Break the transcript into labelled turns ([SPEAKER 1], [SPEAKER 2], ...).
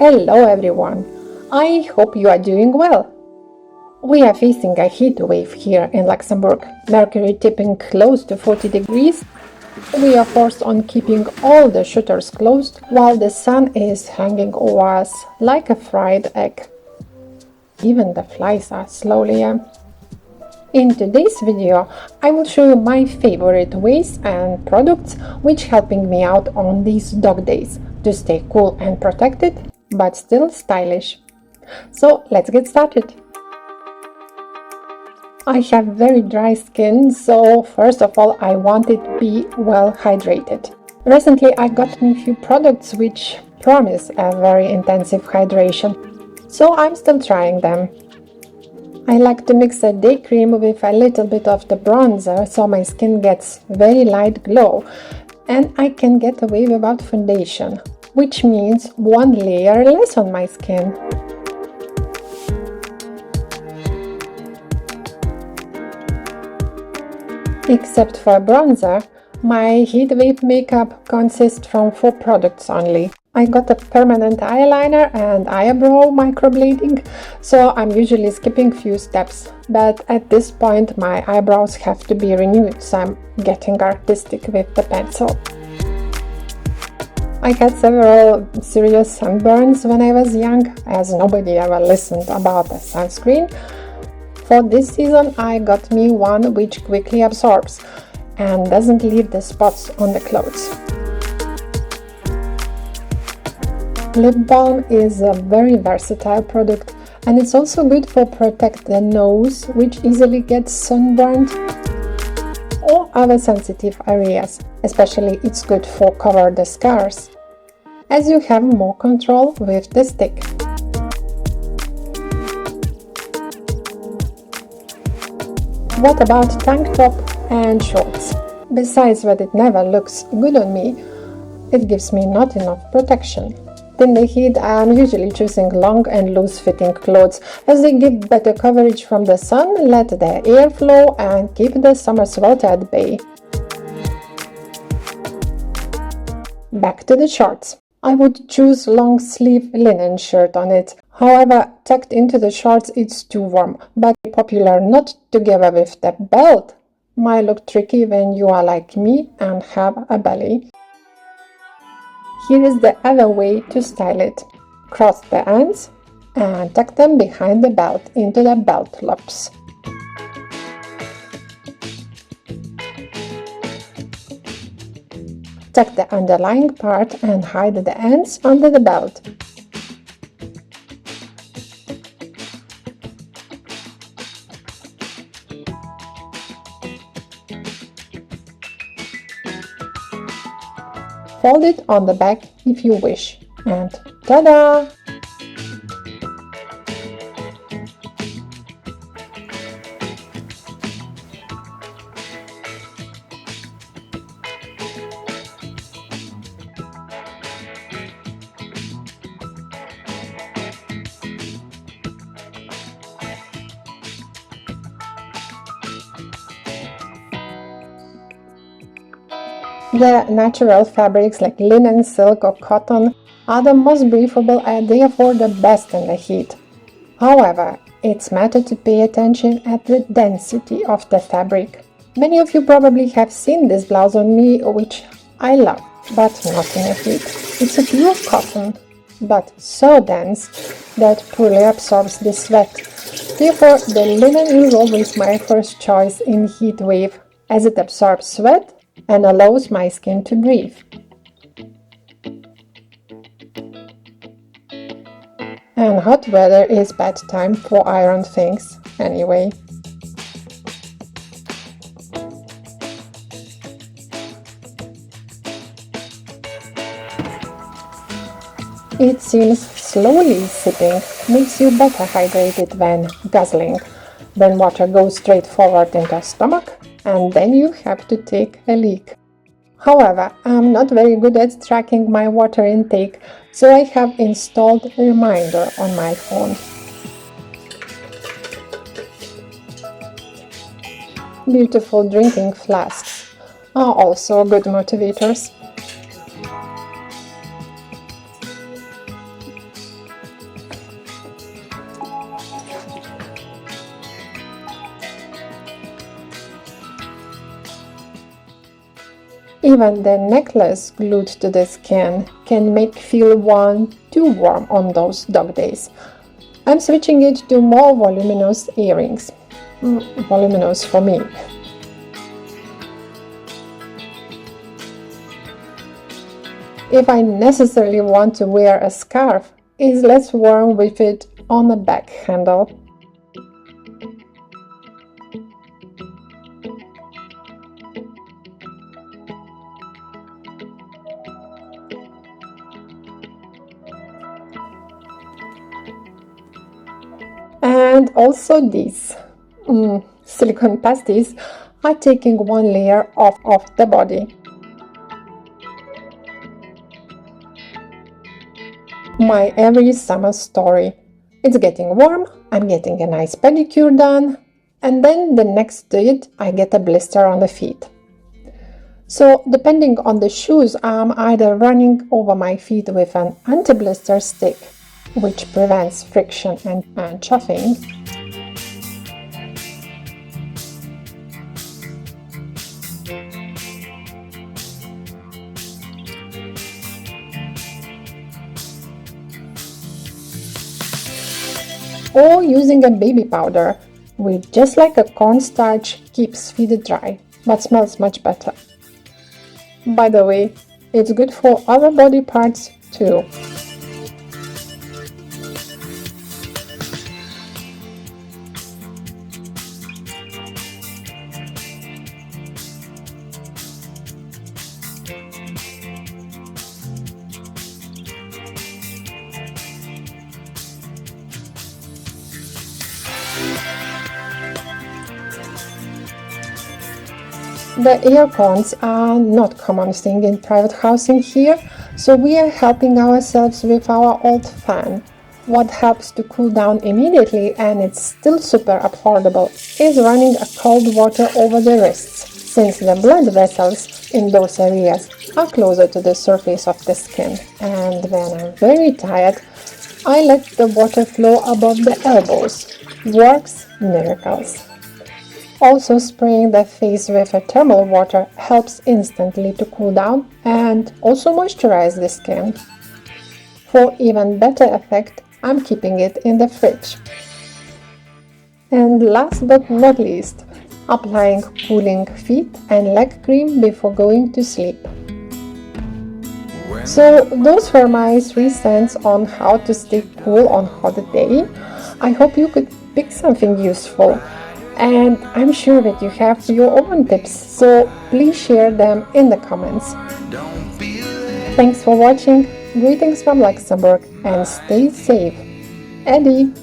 [SPEAKER 1] Hello everyone, I hope you are doing well. We are facing a heat wave here in Luxembourg, Mercury tipping close to 40 degrees. We are forced on keeping all the shutters closed while the sun is hanging over us like a fried egg. Even the flies are slowly. In today's video, I will show you my favorite ways and products which helping me out on these dog days to stay cool and protected, but still stylish. So let's get started. I have very dry skin, so first of all I want it to be well hydrated. Recently I got me a few products which promise a very intensive hydration, so I'm still trying them. I like to mix a day cream with a little bit of the bronzer so my skin gets very light glow and I can get away without foundation, which means one layer less on my skin. Except for bronzer, my heatwave makeup consists from 4 products only. I got a permanent eyeliner and eyebrow microblading, so I'm usually skipping few steps, but at this point my eyebrows have to be renewed, so I'm getting artistic with the pencil. I had several serious sunburns when I was young, as nobody ever listened about a sunscreen. For this season I got me one which quickly absorbs and doesn't leave the spots on the clothes. Lip balm is a very versatile product and it's also good for protect the nose, which easily gets sunburned, or other sensitive areas. Especially it's good for cover the scars, as you have more control with the stick. What about tank top and shorts? Besides that it never looks good on me, it gives me not enough protection. In the heat, I am usually choosing long and loose-fitting clothes as they give better coverage from the sun, let the air flow and keep the summer sweat at bay. Back to the shorts. I would choose long-sleeve linen shirt on it. However, tucked into the shorts it's too warm, but popular not together with the belt might look tricky when you are like me and have a belly. Here is the other way to style it. Cross the ends and tuck them behind the belt into the belt loops. Tuck the underlying part and hide the ends under the belt. Fold it on the back if you wish, and ta-da! The natural fabrics like linen, silk or cotton are the most breathable and therefore the best in the heat. However, it's matter to pay attention at the density of the fabric. Many of you probably have seen this blouse on me, which I love, but not in the heat. It's a pure cotton, but so dense that poorly absorbs the sweat. Therefore, the linen is always my first choice in heat wave, as it absorbs sweat and allows my skin to breathe. And hot weather is bad time for iron things anyway. It seems slowly sipping makes you better hydrated than guzzling. Then water goes straight forward into the stomach and then you have to take a leak. However, I'm not very good at tracking my water intake, so I have installed a reminder on my phone. Beautiful drinking flasks are also good motivators. Even the necklace glued to the skin can make feel too warm on those dog days. I'm switching it to more voluminous earrings. Voluminous for me. If I necessarily want to wear a scarf, it's less warm with it on the back handle. And also these silicone pasties are taking one layer off the body. My every summer story. It's getting warm, I'm getting a nice pedicure done, and then the next day I get a blister on the feet. So depending on the shoes, I'm either running over my feet with an anti-blister stick, which prevents friction and chafing, or using a baby powder, which just like a cornstarch keeps feet dry, but smells much better. By the way, it's good for other body parts too. The air cons are not common thing in private housing here, so we are helping ourselves with our old fan. What helps to cool down immediately, and it's still super affordable, is running a cold water over the wrists, since the blood vessels in those areas are closer to the surface of the skin. And when I'm very tired, I let the water flow above the elbows. Works miracles. Also, spraying the face with a thermal water helps instantly to cool down and also moisturize the skin. For even better effect, I'm keeping it in the fridge. And last but not least, applying cooling feet and leg cream before going to sleep. So those were my 3 cents on how to stay cool on hot day. I hope you could pick something useful. And I'm sure that you have your own tips, so please share them in the comments. Thanks for watching, greetings from Luxembourg, and stay safe. Eddie.